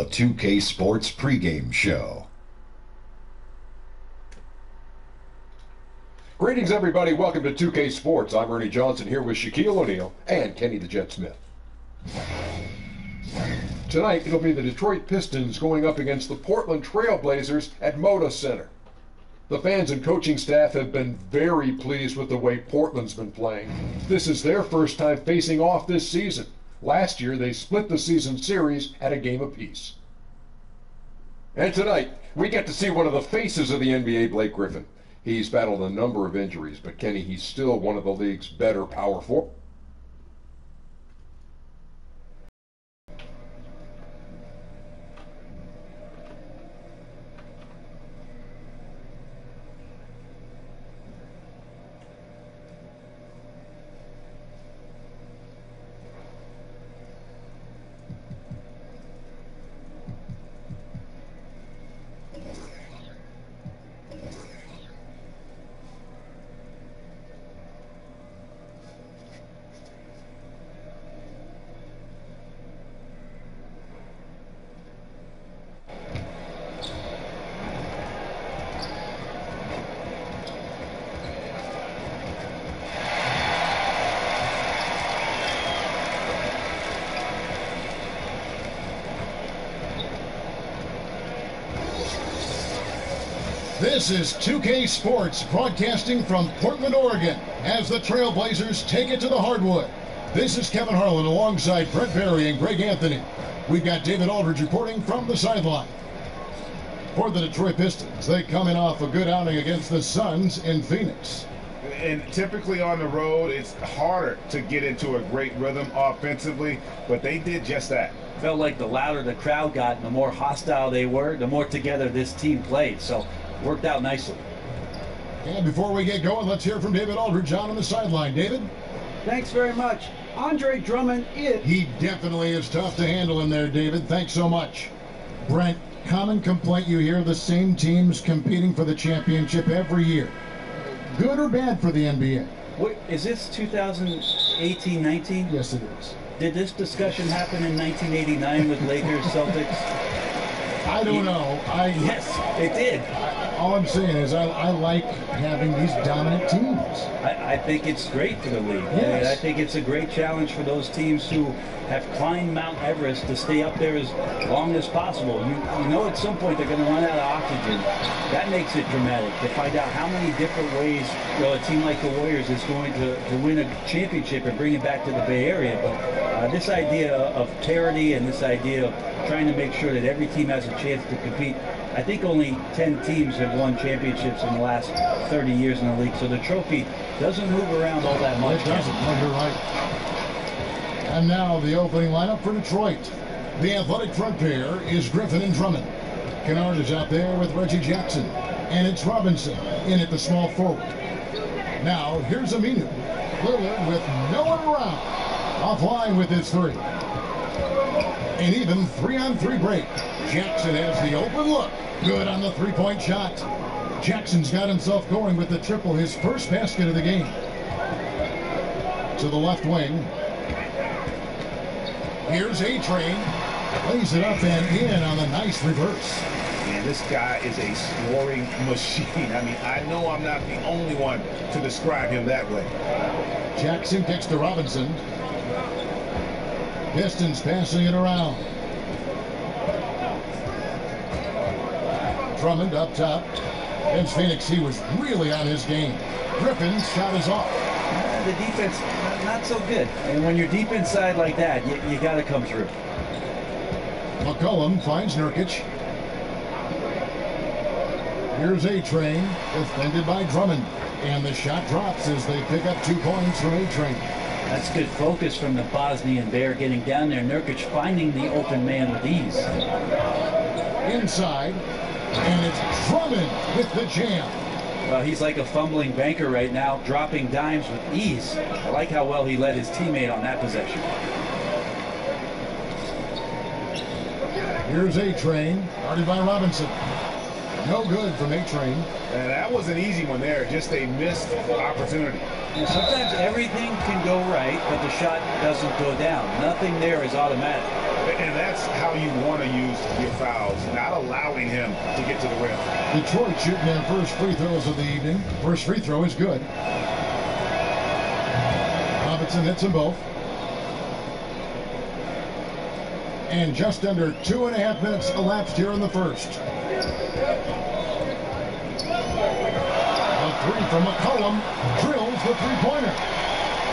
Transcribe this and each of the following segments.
2K Sports pregame show. Greetings, everybody. Welcome to 2K Sports. I'm Ernie Johnson here with Shaquille O'Neal and Kenny the Jet Smith. Tonight, it'll be the Detroit Pistons going up against the Portland Trail Blazers at Moda Center. The fans and coaching staff have been very pleased with the way Portland's been playing. This is their first time facing off this season. Last year, they split the season series at a game apiece. And tonight, we get to see one of the faces of the NBA, Blake Griffin. He's battled a number of injuries, but Kenny, he's still one of the league's better power forwards. This is 2K Sports broadcasting from Portland, Oregon, as the Trail Blazers take it to the hardwood. This is Kevin Harlan alongside Brent Barry and Greg Anthony. We've got David Aldridge reporting from the sideline. For the Detroit Pistons, they coming off a good outing against the Suns in Phoenix. And typically on the road, it's harder to get into a great rhythm offensively, but they did just that. Felt like the louder the crowd got and the more hostile they were, the more together this team played. So worked out nicely. And before we get going, let's hear from David Aldridge on the sideline. David? Thanks very much. Andre Drummond is... He definitely is tough to handle in there, David. Thanks so much. Brent, common complaint you hear, the same teams competing for the championship every year. Good or bad for the NBA? Wait, is this 2018-19? Yes, it is. Did this discussion happen in 1989 with Lakers, Celtics? I don't know. Yes, it did. All I'm saying is I like having these dominant teams. I think it's great for the league. Yes. I think it's a great challenge for those teams who have climbed Mount Everest to stay up there as long as possible. You know at some point they're going to run out of oxygen. That makes it dramatic to find out how many different ways a team like the Warriors is going to win a championship and bring it back to the Bay Area. But this idea of parity and this idea of trying to make sure that every team has a chance to compete. I think only 10 teams have won championships in the last 30 years in the league, so the trophy doesn't move around all that much. It doesn't. No, you're right. And now the opening lineup for Detroit. The athletic front pair is Griffin and Drummond. Kennard is out there with Reggie Jackson, and it's Robinson in at the small forward. Now here's Aminu. Lillard with no one around. Offline with his three. An even 3-on-3 break. Jackson has the open look. Good on the three-point shot. Jackson's got himself going with the triple, his first basket of the game. To the left wing. Here's A-Train. Lays it up and in on the nice reverse. Man, this guy is a scoring machine. I mean, I know I'm not the only one to describe him that way. Jackson kicks to Robinson. Pistons passing it around. Drummond up top. Against Phoenix, he was really on his game. Griffin's shot is off. The defense, not so good. And when you're deep inside like that, you got to come through. McCollum finds Nurkic. Here's A-Train, defended by Drummond. And the shot drops as they pick up 2 points from A-Train. That's good focus from the Bosnian Bear getting down there. Nurkic finding the open man with ease. Inside, and it's Drummond with the jam. Well, he's like a fumbling banker right now, dropping dimes with ease. I like how well he led his teammate on that possession. Here's A-Train, guarded by Robinson. No good from A-Train. And that was an easy one there, just a missed opportunity. And sometimes everything can go right, but the shot doesn't go down. Nothing there is automatic. And that's how you want to use your fouls, not allowing him to get to the rim. Detroit shooting their first free throws of the evening. First free throw is good. Robinson hits them both. And just under 2.5 minutes elapsed here in the first. A three from McCollum drills the three-pointer.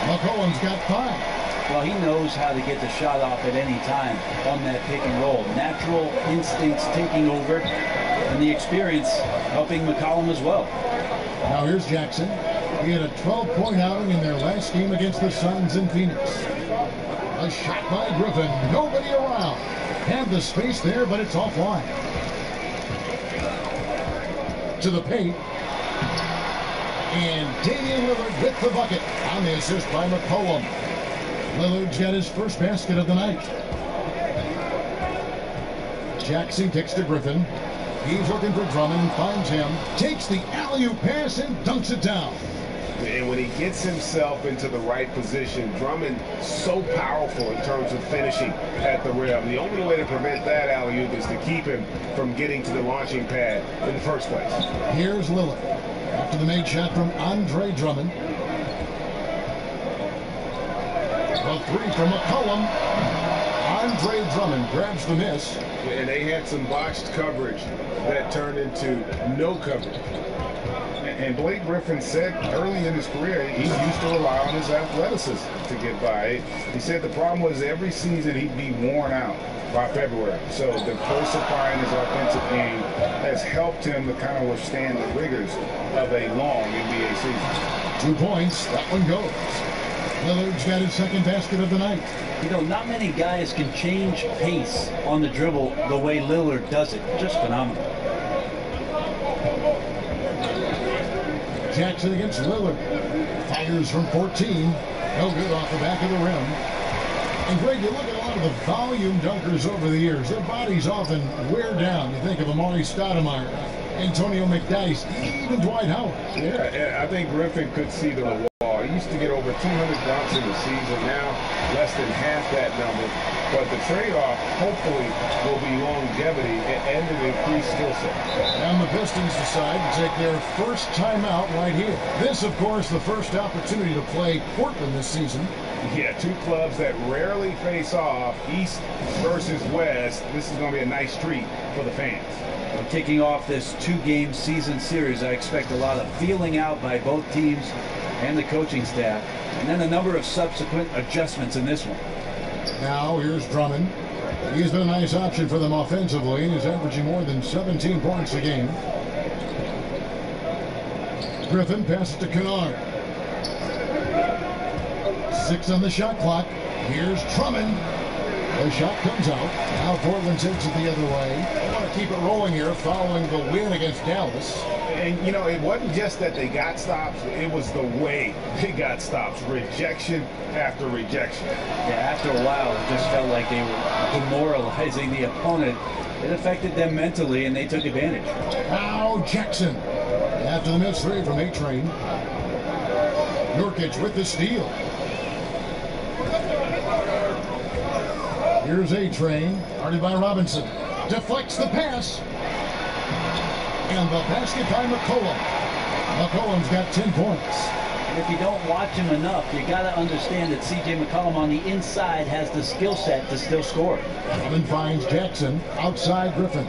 McCollum's got 5. Well, he knows how to get the shot off at any time on that pick and roll. Natural instincts taking over, and the experience helping McCollum as well. Now here's Jackson. He had a 12-point outing in their last game against the Suns in Phoenix. A shot by Griffin. Nobody around. Had the space there, but it's offline. To the paint. And Damian Lillard with the bucket on the assist by McCollum. Lillard's got his first basket of the night. Jackson kicks to Griffin. He's looking for Drummond, finds him, takes the alley-oop pass and dunks it down. And when he gets himself into the right position, Drummond so powerful in terms of finishing at the rim. The only way to prevent that alley-oop is to keep him from getting to the launching pad in the first place. Here's Lillard after the made shot from Andre Drummond. A three from McCollum. Andre Drummond grabs the miss. And they had some botched coverage that turned into no coverage. And Blake Griffin said early in his career he used to rely on his athleticism to get by. He said the problem was every season he'd be worn out by February. So diversifying his offensive game has helped him to kind of withstand the rigors of a long NBA season. 2 points. That one goes. Lillard's got his second basket of the night. You know, not many guys can change pace on the dribble the way Lillard does it. Just phenomenal. Jackson against Lillard. Fires from 14. No good off the back of the rim. And Greg, you look at a lot of the volume dunkers over the years. Their bodies often wear down. You think of Amari Stoudemire, Antonio McDyess, even Dwight Howard. Yeah, I think Griffin could see the wall. He used to get over 200 dunks in the season. Now, less than half that number. But the trade-off, hopefully, will be longevity and an increased skill set. And the Pistons decide to take their first timeout right here. This, of course, the first opportunity to play Portland this season. Yeah, two clubs that rarely face off, East versus West. This is going to be a nice treat for the fans. Kicking off this 2-game season series, I expect a lot of feeling out by both teams and the coaching staff, and then a number of subsequent adjustments in this one. Now here's Drummond. He's been a nice option for them offensively. He's averaging more than 17 points a game. Griffin passes to Kennard. 6 on the shot clock. Here's Drummond. The shot comes out. Now Portland takes it the other way. They want to keep it rolling here following the win against Dallas. And, you know, it wasn't just that they got stops. It was the way they got stops. Rejection after rejection. Yeah, after a while, it just felt like they were demoralizing the opponent. It affected them mentally, and they took advantage. Now Jackson. After the missed 3 from A-Train. Nurkic with the steal. Here's A-Train, guarded by Robinson. Deflects the pass. And the basket by McCollum. McCollum's got 10 points. And if you don't watch him enough, you got to understand that C.J. McCollum on the inside has the skill set to still score. Drummond finds Jackson outside Griffin.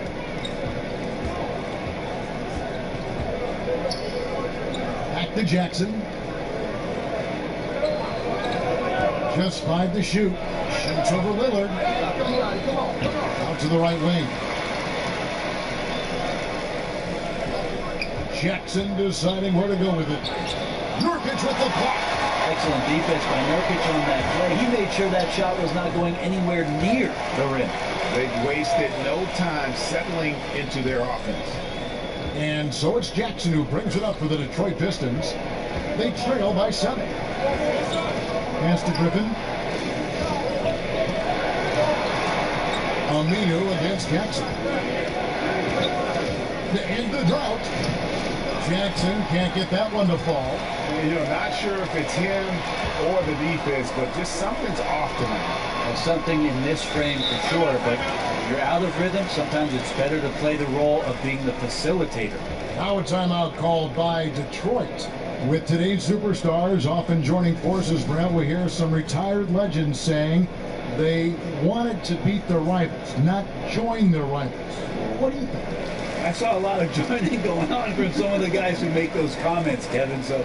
Back to Jackson. Just 5 to shoot. Shoots over Lillard. Out to the right wing. Jackson deciding where to go with it. Nurkic with the block. Excellent defense by Nurkic on that play. He made sure that shot was not going anywhere near the rim. They wasted no time settling into their offense. And so it's Jackson who brings it up for the Detroit Pistons. They trail by 7. Pass to Griffin. Aminu against Jackson. To end the drought. Jackson can't get that one to fall. You know, not sure if it's him or the defense, but just something's off tonight. There's something in this frame for sure, but you're out of rhythm. Sometimes it's better to play the role of being the facilitator. Now a timeout called by Detroit. With today's superstars often joining forces, Brent, we hear some retired legends saying they wanted to beat their rivals, not join their rivals. What do you think? I saw a lot of joining going on from some of the guys who make those comments, Kevin. So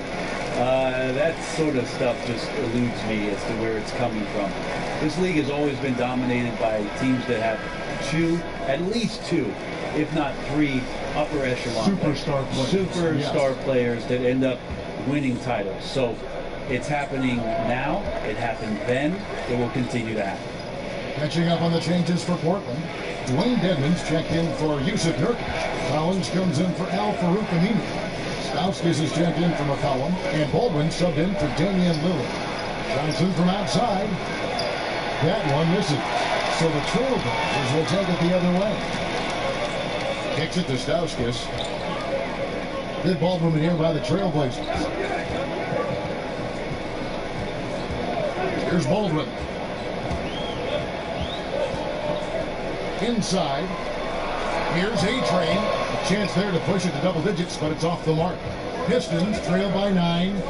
that sort of stuff just eludes me as to where it's coming from. This league has always been dominated by teams that have at least two, if not three, upper echelon superstar players that end up winning titles. So it's happening now. It happened then. It will continue to happen. Catching up on the changes for Portland. Dwayne Dedmon's checked in for Yusuf Nurkic. Collins comes in for Al Farouk Amini. Stauskas is checked in for McCollum. And Baldwin subbed in for Damian Lillard. Johnson from outside. That one misses. So the Trailblazers will take it the other way. Kicks it to Stauskas. Good ball movement here by the Trailblazers. Here's Baldwin. Inside. Here's A-Train. A chance there to push it to double digits, but it's off the mark. Pistons trail by 9.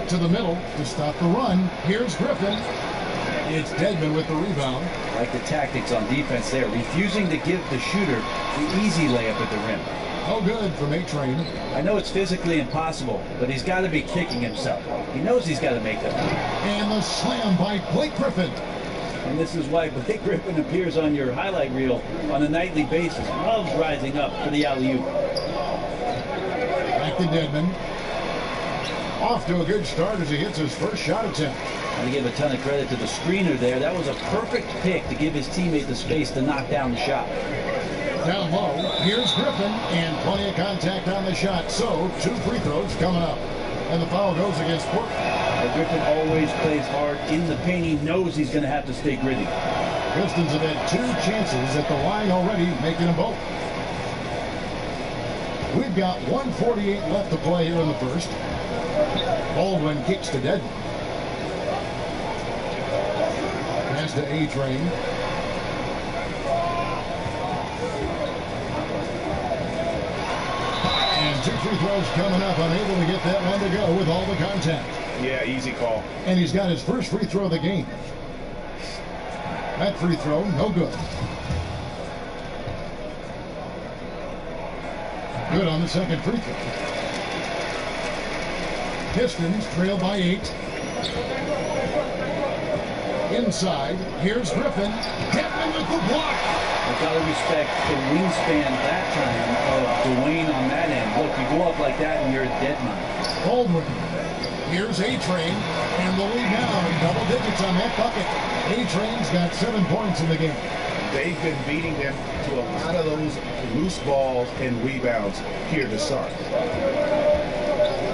To the middle to stop the run. Here's Griffin. It's Dedmon with the rebound. Like the tactics on defense there. Refusing to give the shooter the easy layup at the rim. Oh, good from A-Train. I know it's physically impossible, but he's got to be kicking himself. He knows he's got to make them. And the slam by Blake Griffin. And this is why Blake Griffin appears on your highlight reel on a nightly basis. Loves rising up for the alley-oop. Back to Dedmon. Off to a good start as he hits his first shot attempt. I give a ton of credit to the screener there. That was a perfect pick to give his teammate the space to knock down the shot. Down low, here's Griffin, and plenty of contact on the shot. So, 2 free throws coming up. And the foul goes against Portland. Griffin always plays hard in the paint. He knows he's going to have to stay gritty. Pistons have had 2 chances at the line already, making them both. We've got 1:48 left to play here in the first. Baldwin kicks to Dedmon. Pass to A-Train. And 2 free throws coming up, unable to get that one to go with all the contact. Yeah, easy call. And he's got his first free throw of the game. That free throw, no good. Good on the second free throw. Pistons trail by 8. Inside, here's Griffin. Dedmon with the block. I've got to respect the wingspan that time of Dwayne on that end. Look, you go up like that and you're a dead man. Baldwin. Here's A-Train, and the lead now in double digits on that bucket. A-Train's got 7 points in the game. They've been beating them to a lot of those loose balls and rebounds here to start.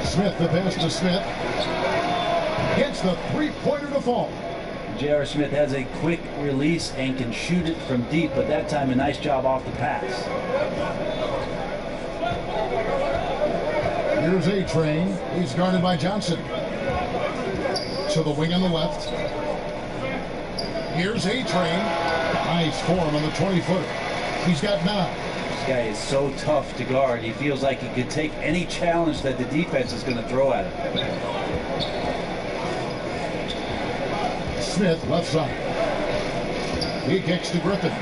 Smith, the pass to Smith. Hits the three-pointer to fall. J.R. Smith has a quick release and can shoot it from deep, but that time a nice job off the pass. Here's A-Train. He's guarded by Johnson. To the wing on the left. Here's A-Train. Nice form on the 20-footer. He's got 9. This guy is so tough to guard. He feels like he could take any challenge that the defense is going to throw at him. Smith, left side. He kicks to Griffin.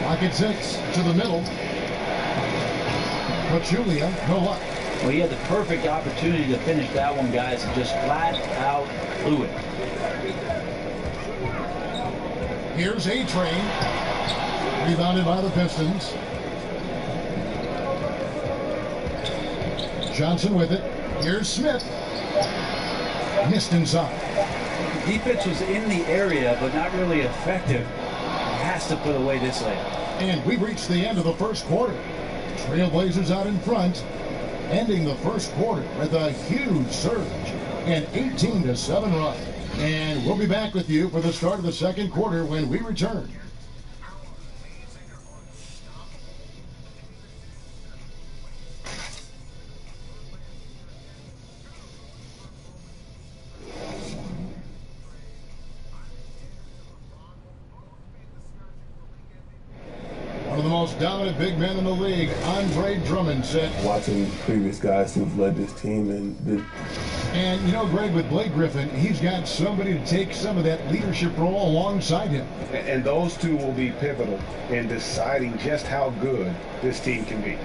Pocket 6 to the middle. Pachulia, no luck. Well, he had the perfect opportunity to finish that one, guys, and just flat out blew it. Here's A-Train. Rebounded by the Pistons. Johnson with it. Here's Smith. Missed inside. The defense was in the area, but not really effective. Has to put away this layup. And we've reached the end of the first quarter. Trailblazers out in front, ending the first quarter with a huge surge, an 18-7 run. And we'll be back with you for the start of the second quarter when we return. the most dominant big men in the league, Andre Drummond, said. Watching previous guys who've led this team and you know, Greg, with Blake Griffin, he's got somebody to take some of that leadership role alongside him. And those two will be pivotal in deciding just how good this team can be.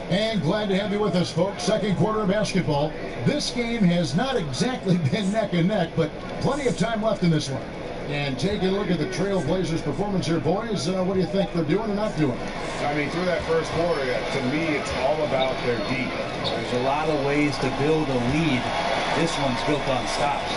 And glad to have you with us, folks. Second quarter of basketball. This game has not exactly been neck and neck, but plenty of time left in this one. And taking a look at the Trail Blazers' performance here, boys, what do you think they're doing or not doing? I mean, through that first quarter, to me, it's all about their deep. There's a lot of ways to build a lead. This one's built on stops.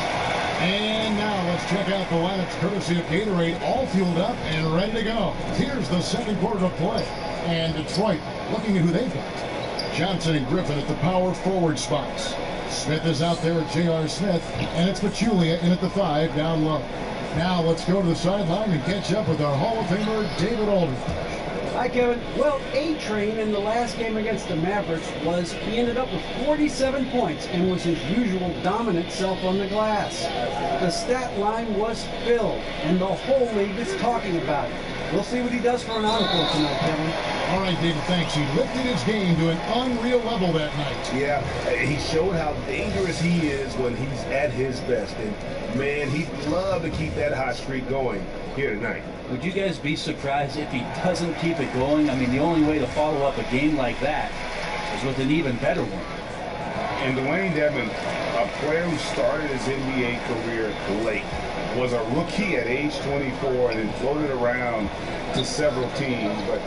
And now let's check out the lineups courtesy of Gatorade, all fueled up and ready to go. Here's the second quarter of play. And Detroit looking at who they've got. Johnson and Griffin at the power forward spots. Smith is out there with J.R. Smith, and it's Pachulia in at the 5 down low. Now let's go to the sideline and catch up with our Hall of Famer, David Aldridge. Hi, Kevin. Well, A-Train in the last game against the Mavericks he ended up with 47 points and was his usual dominant self on the glass. The stat line was filled, and the whole league is talking about it. We'll see what he does for an encore tonight, Kevin. All right, David, thanks. He lifted his game to an unreal level that night. Yeah, he showed how dangerous he is when he's at his best. And, man, he'd love to keep that hot streak going here tonight. Would you guys be surprised if he doesn't keep it going? I mean, the only way to follow up a game like that is with an even better one. And Dwayne Dedmon, a player who started his NBA career late, was a rookie at age 24 and then floated around to several teams. But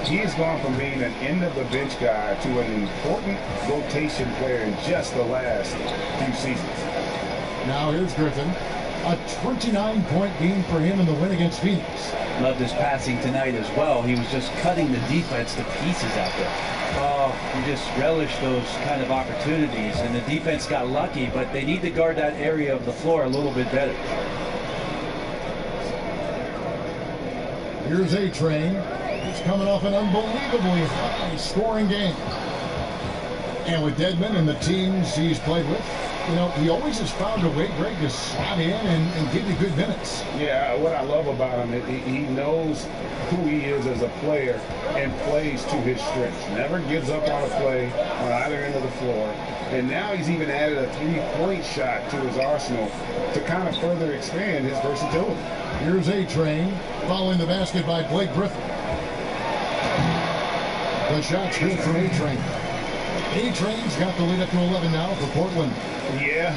he has gone from being an end-of-the-bench guy to an important rotation player in just the last few seasons. Now here's Griffin. A 29-point game for him in the win against Phoenix. Loved his passing tonight as well. He was just cutting the defense to pieces out there. Oh, you just relish those kind of opportunities. And the defense got lucky, but they need to guard that area of the floor a little bit better. Here's A-Train. He's coming off an unbelievably high-scoring game. And with Dedmon and the teams he's played with, you know, he always has found a way, Greg, to slot in and give you good minutes. Yeah, what I love about him is he knows who he is as a player and plays to his strengths. Never gives up on a play on either end of the floor. And now he's even added a three-point shot to his arsenal to kind of further expand his versatility. Here's A-Train following the basket by Blake Griffin. The shot's good from A-Train. A-Train's got the lead up to 11 now for Portland. Yeah,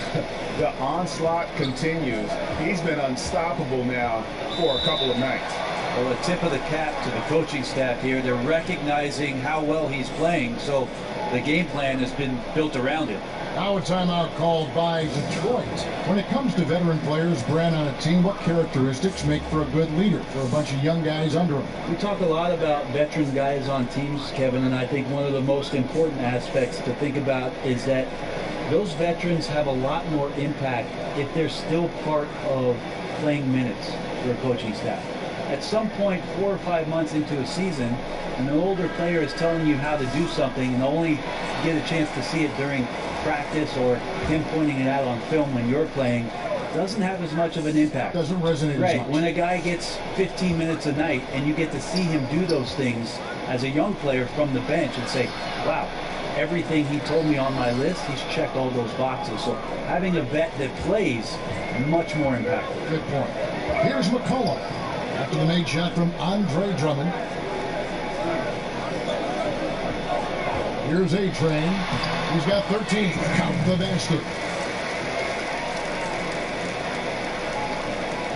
the onslaught continues. He's been unstoppable now for a couple of nights. Well, a tip of the cap to the coaching staff here. They're recognizing how well he's playing, so the game plan has been built around him. Now a timeout called by Detroit. When it comes to veteran players, Brad, on a team, what characteristics make for a good leader for a bunch of young guys under him? We talk a lot about veteran guys on teams, Kevin, and I think one of the most important aspects to think about is that those veterans have a lot more impact if they're still part of playing minutes for a coaching staff. At some point, 4 or 5 months into a season, and an older player is telling you how to do something and only get a chance to see it during practice or him pointing it out on film when you're playing, doesn't have as much of an impact. Doesn't resonate right. as much. When a guy gets 15 minutes a night and you get to see him do those things as a young player from the bench and say, wow, everything he told me on my list, he's checked all those boxes. So having a vet that plays, much more impactful. Good point. Here's McCullough after the made shot from Andre Drummond. Here's A-Train. He's got 13. Count the basket.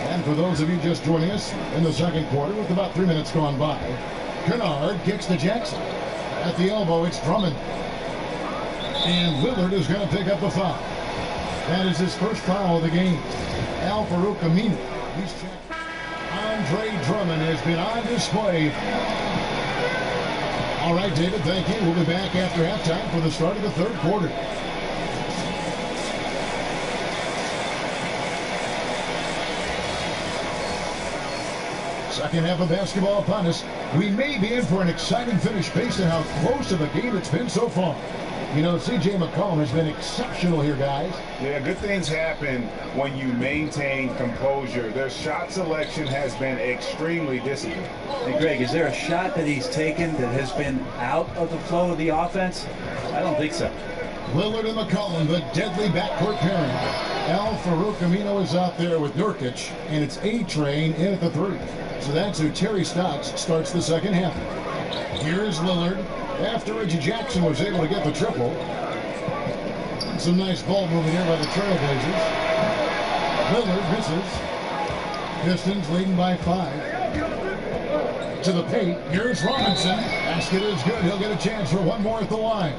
And for those of you just joining us in the second quarter with about 3 minutes gone by, Kennard kicks to Jackson. At the elbow, it's Drummond. And Lillard is going to pick up the foul. That is his first foul of the game. Al Farouk Aminu. He's checked. Andre Drummond has been on display. All right, David, thank you. We'll be back after halftime for the start of the third quarter. Second half of basketball upon us. We may be in for an exciting finish based on how close of a game it's been so far. You know, C.J. McCollum has been exceptional here, guys. Yeah, good things happen when you maintain composure. Their shot selection has been extremely disciplined. Hey, Greg, is there a shot that he's taken that has been out of the flow of the offense? I don't think so. Lillard and McCollum, the deadly backcourt pairing. Al Farouk Amino is out there with Nurkic, and it's A-Train in at the 3. So that's who Terry Stotts starts the second half. Here's Lillard after Reggie Jackson was able to get the triple. Some nice ball moving here by the Trailblazers. Lillard misses. Pistons leading by 5. To the paint, here's Robinson. Basket is good. He'll get a chance for one more at the line.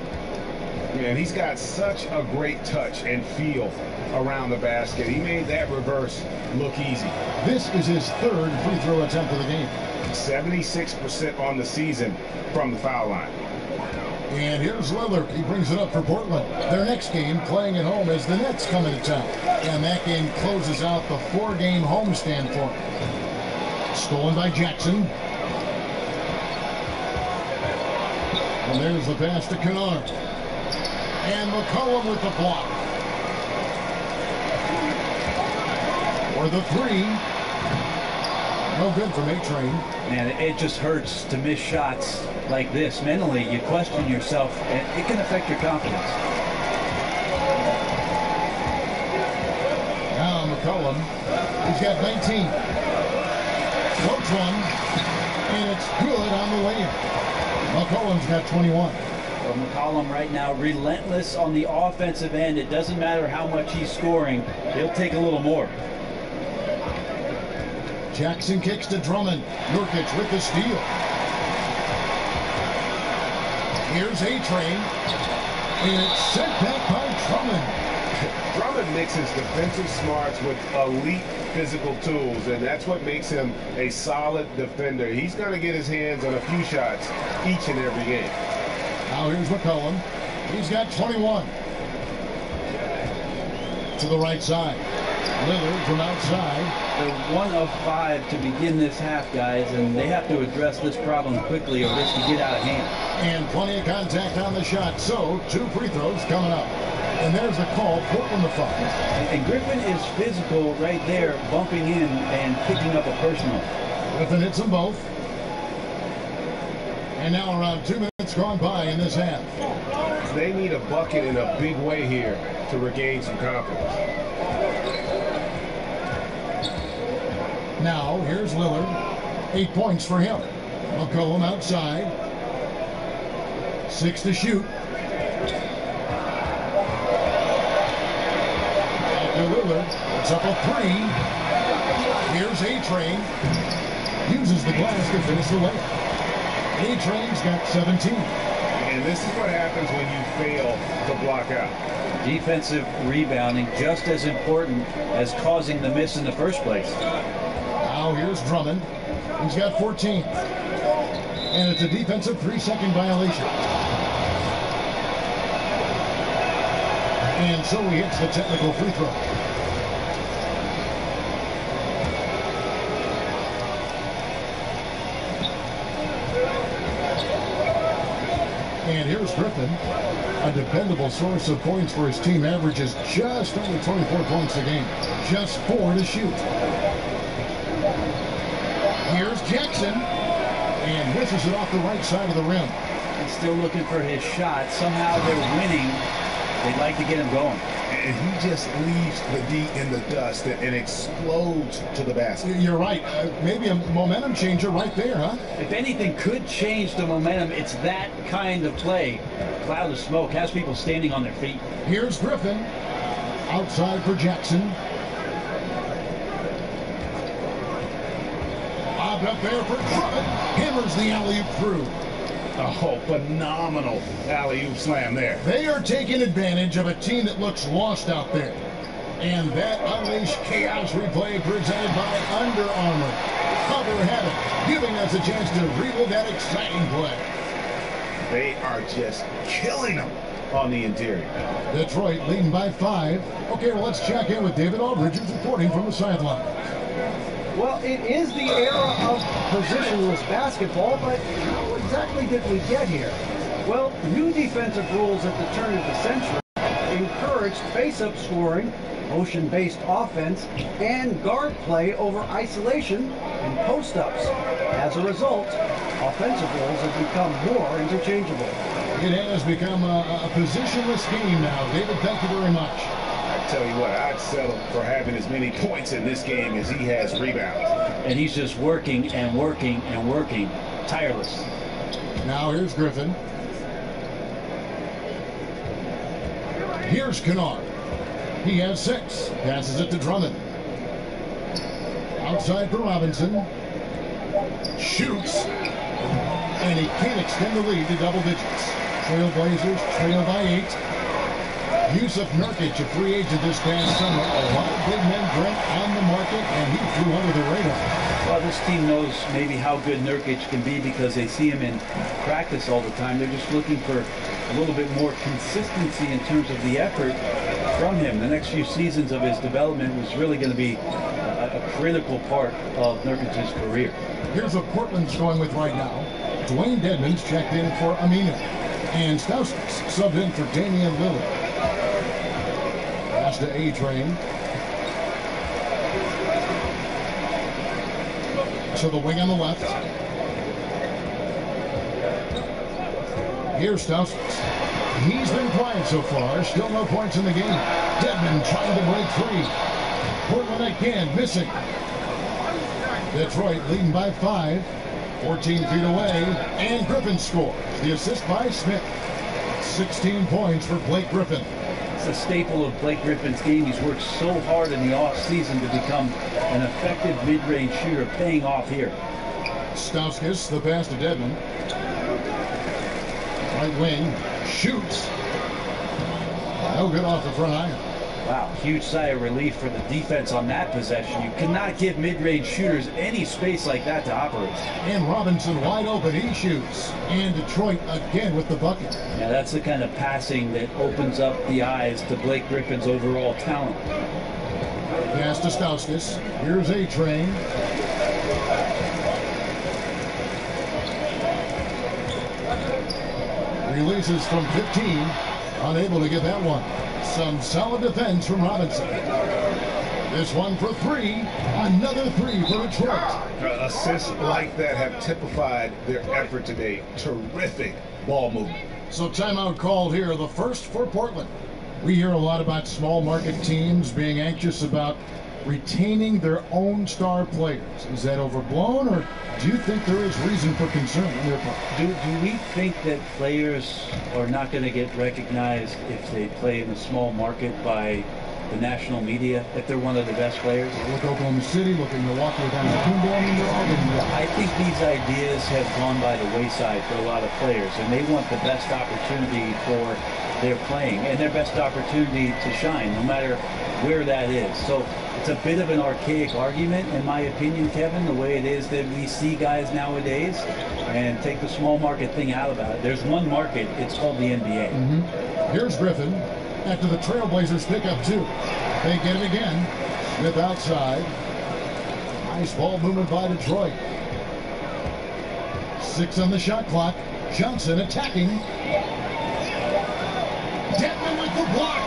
Man, he's got such a great touch and feel around the basket. He made that reverse look easy. This is his third free throw attempt of the game. 76% on the season from the foul line. And here's Lillard. He brings it up for Portland. Their next game, playing at home, as the Nets come into town. And that game closes out the 4-game homestand for him. Stolen by Jackson. And there's the pass to Kennard. And McCollum with the block. For the 3. No good from A-Train. Man, it just hurts to miss shots like this. Mentally, you question yourself, and it can affect your confidence. Now McCollum, he's got 19. Floats one, and it's good on the way in. McCollum's got 21. Well, McCollum right now relentless on the offensive end. It doesn't matter how much he's scoring. He'll take a little more. Jackson kicks to Drummond. Nurkic with the steal. Here's A-Train. And it's sent back by Drummond. Drummond mixes defensive smarts with elite physical tools, and that's what makes him a solid defender. He's going to get his hands on a few shots each and every game. Now here's McCollum. He's got 21. To the right side. Lillard from outside. They're 1 of 5 to begin this half, guys, and they have to address this problem quickly or this could get out of hand. And plenty of contact on the shot, so 2 free throws coming up. And there's the call, Portland the foul. And Griffin is physical right there, bumping in and picking up a personal. Griffin hits them both. And now around 2 minutes gone by in this half. They need a bucket in a big way here to regain some confidence. Now, here's Lillard. 8 points for him. McCollum outside. 6 to shoot. After Lillard, it's up a 3. Here's A-Train. Uses the glass to finish the layup. A-Train's got 17. And this is what happens when you fail to block out. Defensive rebounding just as important as causing the miss in the first place. Now here's Drummond. He's got 14. And it's a defensive 3-second violation. And so he hits the technical free throw. And here's Griffin. A dependable source of points for his team, averages just under 24 points a game. Just 4 to shoot. Here's Jackson, and misses it off the right side of the rim. He's still looking for his shot. Somehow they're winning. They'd like to get him going. And he just leaves the D in the dust and explodes to the basket. You're right. Maybe a momentum changer right there, huh? If anything could change the momentum, it's that kind of play. Cloud of smoke has people standing on their feet. Here's Griffin. Outside for Jackson. Bobbed up there for Drummond. Hammers the alley-oop through. Oh, phenomenal alley-oop slam there. They are taking advantage of a team that looks lost out there. And that Unleash Chaos replay presented by Under Armour. Cover Heaven, giving us a chance to relive that exciting play. They are just killing them on the interior. Detroit leading by 5. Okay, well, let's check in with David Aldridge, who's reporting from the sideline. Well, it is the era of positionless basketball, but how exactly did we get here? Well, new defensive rules at the turn of the century encouraged face-up scoring, motion-based offense, and guard play over isolation and post-ups. As a result, offensive roles have become more interchangeable. It has become a positionless game now. David, thank you very much. I tell you what, I'd settle for having as many points in this game as he has rebounds. And he's just working and working and working, tireless. Now here's Griffin. Here's Kennard. He has 6. Passes it to Drummond. Outside for Robinson. Shoots. And he can't extend the lead to double digits. Trailblazers trail by 8. Yusuf Nurkic, a free agent this past summer. A lot of big men Brent on the market, and he flew under the radar. Well, this team knows maybe how good Nurkic can be because they see him in practice all the time. They're just looking for a little bit more consistency in terms of the effort from him. The next few seasons of his development was really going to be a critical part of Nurkic's career. Here's what Portland's going with right now. Dwayne Dedmon's checked in for Aminu. And Stauskas subbed in for Damian Lillard. Pass to A-Train. To the wing on the left. Here's Stauskas. He's been quiet so far. Still no points in the game. Dedmon trying to break free. Portland again missing. Detroit leading by 5. 14 feet away. And Griffin scores. The assist by Smith. 16 points for Blake Griffin. It's a staple of Blake Griffin's game. He's worked so hard in the offseason to become an effective mid-range shooter, paying off here. Stauskas, the pass to Dedmon. Right wing, shoots. No good off the front iron. Wow, huge sigh of relief for the defense on that possession. You cannot give mid-range shooters any space like that to operate. And Robinson wide open, he shoots. And Detroit again with the bucket. Yeah, that's the kind of passing that opens up the eyes to Blake Griffin's overall talent. Pass to Stauskas. Here's A-Train. Releases from 15. Unable to get that one. Some solid defense from Robinson. This one for 3. Another 3 for Detroit. Assists like that have typified their effort today. Terrific ball movement. So timeout called here, the first for Portland. We hear a lot about small market teams being anxious about retaining their own star players. Is that overblown, or do you think there is reason for concern on their part? Do we think that players are not going to get recognized if they play in a small market by the national media, if they're one of the best players? Look at Oklahoma City, look at Milwaukee with Antetokounmpo. I mean, they're all getting there. I think these ideas have gone by the wayside for a lot of players, and they want the best opportunity for their playing and their best opportunity to shine, no matter where that is. So it's a bit of an archaic argument, in my opinion, Kevin, the way it is that we see guys nowadays, and take the small market thing out of it. There's one market, it's called the NBA. Here's Griffin after the Trailblazers pick up 2. They get it again. Smith outside. Nice ball movement by Detroit. 6 on the shot clock. Johnson attacking. Dedmon with the block.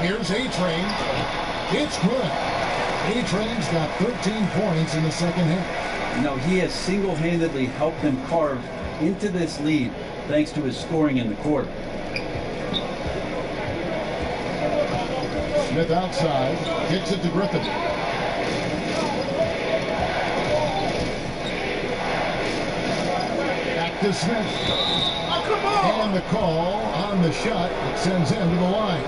Here's A-Train. It's good. A-Train's got 13 points in the second half. You know, he has single-handedly helped them carve into this lead thanks to his scoring in the quarter. Smith outside. Kicks it to Griffin. Back to Smith. And the call on the shot that sends him to the line.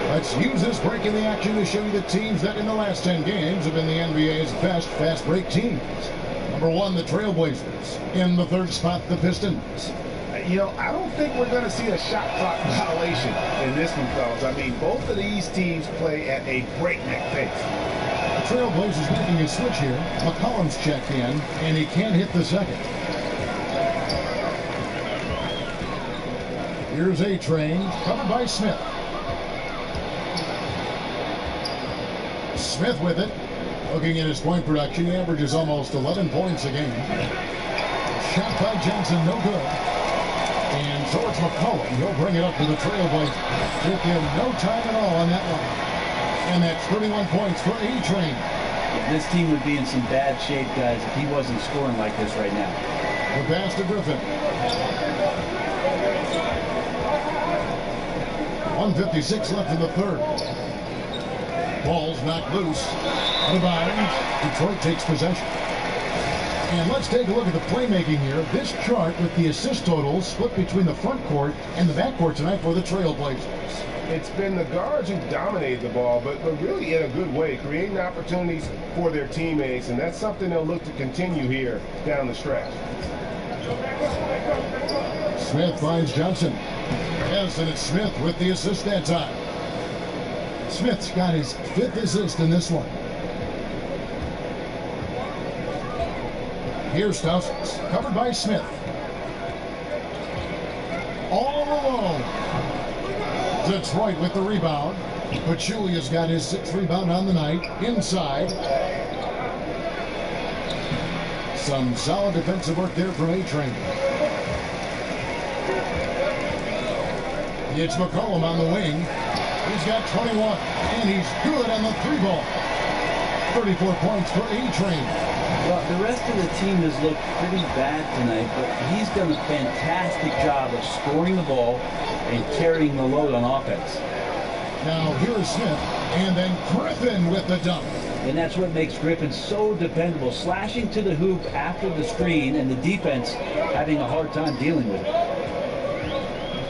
Let's use this break in the action to show you the teams that in the last 10 games have been the NBA's best fast break teams. Number 1, the Trailblazers. In the 3rd spot, the Pistons. You know, I don't think we're going to see a shot clock violation in this one, fellas. I mean, both of these teams play at a breakneck pace. The Trailblazers making a switch here. McCollum's checked in, and he can't hit the second. Here's A-Train, covered by Smith. Smith with it. Looking at his point production, he averages almost 11 points a game. Shot by Johnson, no good. And so it's McCollum. He'll bring it up to the Trailblazers. Took him no time at all on that one. And that's 31 points for A-Train. This team would be in some bad shape, guys, if he wasn't scoring like this right now. The pass to Griffin. 1:56 left in the third. Ball's knocked loose. Out of bounds. Detroit takes possession. And let's take a look at the playmaking here. This chart with the assist totals split between the front court and the back court tonight for the Trailblazers. It's been the guards who dominated the ball, but really in a good way, creating opportunities for their teammates, and that's something they'll look to continue here down the stretch. Smith finds Johnson. Yes, and it's Smith with the assist that time. Smith's got his 5th assist in this one. Here's Stauskas, covered by Smith. All alone. Detroit with the rebound. Pachulia's got his 6th rebound on the night. Inside. Some solid defensive work there from A-Train. It's McCollum on the wing. He's got 21, and he's good on the 3-ball. 34 points for A-Train. Well, the rest of the team has looked pretty bad tonight, but he's done a fantastic job of scoring the ball and carrying the load on offense. Now here is Smith, and then Griffin with the dunk. And that's what makes Griffin so dependable, slashing to the hoop after the screen and the defense having a hard time dealing with it.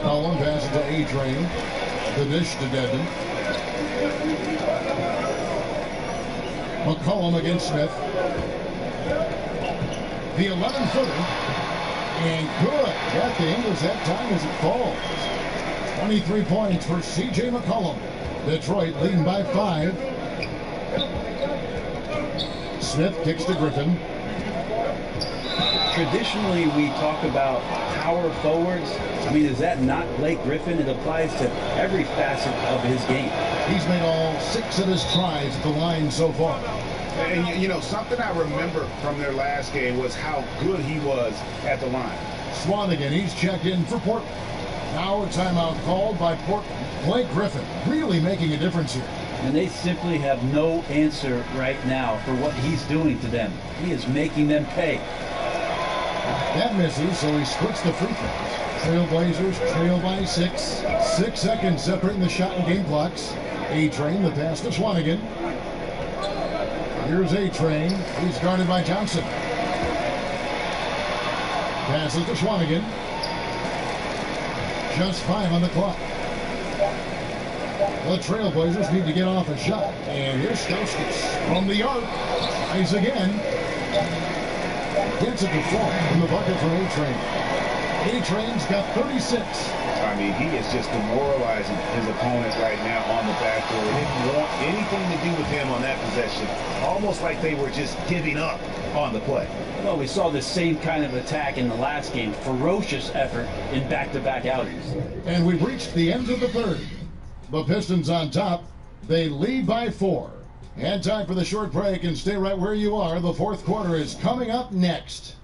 Collin passes to A-Train. The dish to Dedmon. McCollum against Smith. The 11-footer. And good. Got the English that time as it falls. 23 points for C.J. McCollum. Detroit leading by 5. Smith kicks to Griffin. Traditionally, we talk about power forwards. I mean, is that not Blake Griffin? It applies to every facet of his game. He's made all 6 of his tries at the line so far. And, you know, something I remember from their last game was how good he was at the line. Swanigan, he's checked in for Portland. Now a timeout called by Portland. Blake Griffin really making a difference here. And they simply have no answer right now for what he's doing to them. He is making them pay. That misses, so he splits the free throws. Trailblazers trail by 6. 6 seconds separating the shot and game clocks. A-Train, the pass to Swanigan. Here's A-Train. He's guarded by Johnson. Passes to Swanigan. Just 5 on the clock. The Trailblazers need to get off a shot. And here's Stauskas from the arc. Tries again. Gets it to fall from the bucket from A-Train. A-Train's got 36. I mean, he is just demoralizing his opponent right now on the backboard. They didn't want anything to do with him on that possession. Almost like they were just giving up on the play. Well, we saw the same kind of attack in the last game. Ferocious effort in back-to-back outings. And we've reached the end of the third. The Pistons on top. They lead by 4. And time for the short break, and stay right where you are. The fourth quarter is coming up next.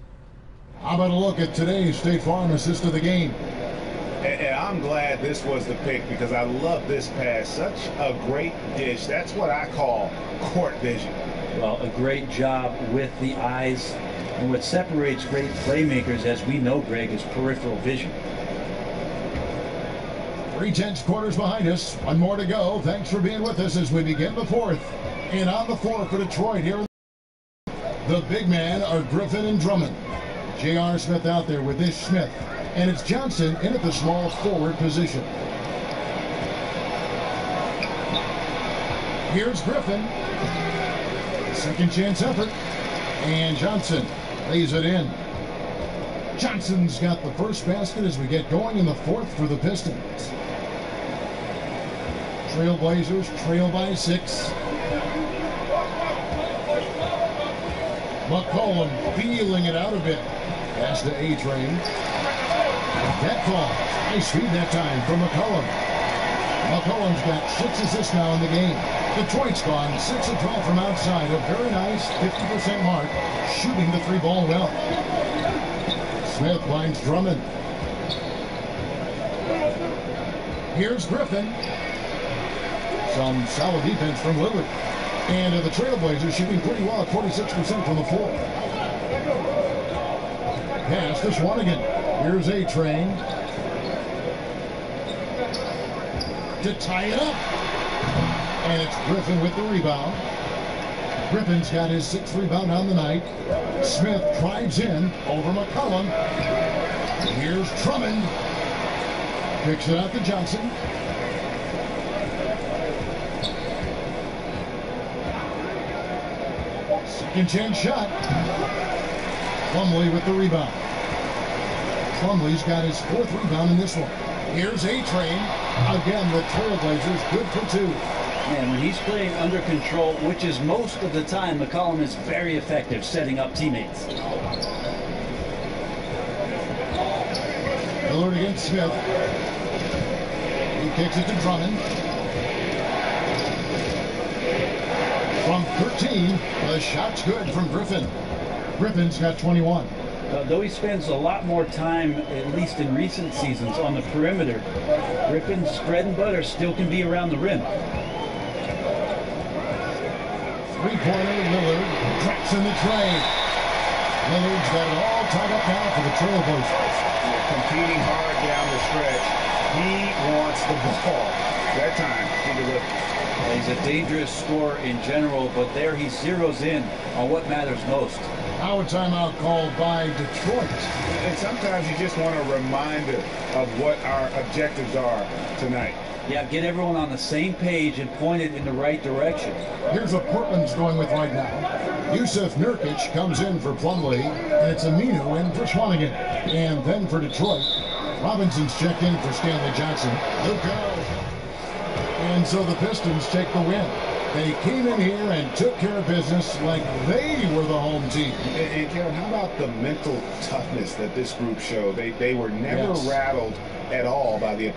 How about a look at today's State Farm assist of the game? And I'm glad this was the pick because I love this pass. Such a great dish. That's what I call court vision. Well, a great job with the eyes. And what separates great playmakers, as we know, Greg, is peripheral vision. 3/10 quarters behind us. One more to go. Thanks for being with us as we begin the fourth. And on the floor for Detroit here, the big men are Griffin and Drummond. J.R. Smith out there with Ish Smith. And it's Johnson in at the small forward position. Here's Griffin. Second chance effort. And Johnson lays it in. Johnson's got the first basket as we get going in the fourth for the Pistons. Trailblazers trail by 6. McCollum feeling it out a bit. Pass to A-Train. That falls. Nice feed that time from McCollum. McCollum's got 6 assists now in the game. Detroit's gone 6 of 12 from outside. A very nice 50% mark, shooting the 3-ball well. Smith finds Drummond. Here's Griffin. Some solid defense from Lillard. And the Trailblazers shooting pretty well at 46% from the floor. Pass to Swanigan. Here's A-Train. To tie it up. And it's Griffin with the rebound. Griffin's got his 6th rebound on the night. Smith drives in over McCollum. Here's Drummond. Picks it out to Johnson. Second chance shot. Plumlee with the rebound. Plumlee's got his 4th rebound in this one. Here's A-Train. Again, the Trailblazers good for 2. Man, when he's playing under control, which is most of the time, McCollum is very effective setting up teammates. Lillard against Smith. He kicks it to Drummond. From 13, the shot's good from Griffin. Griffin's got 21. Though he spends a lot more time, at least in recent seasons, on the perimeter, Griffin's bread and butter still can be around the rim. Three-pointer, Lillard drops in the tray. Lillard's got it all tied up now for the Trailblazers. Competing hard down the stretch. He wants the ball. That time, he delivered. He's a dangerous scorer in general, but there he zeroes in on what matters most. Now a timeout called by Detroit. And sometimes you just want a reminder of what our objectives are tonight. Yeah, get everyone on the same page and point it in the right direction. Here's what Portland's going with right now. Yusuf Nurkic comes in for Plumlee, and it's Aminu in for Swanigan. And then for Detroit, Robinson's checked in for Stanley Johnson. Luka. And so the Pistons take the win. They came in here and took care of business like they were the home team. And Kevin, how about the mental toughness that this group showed? They were never rattled at all by the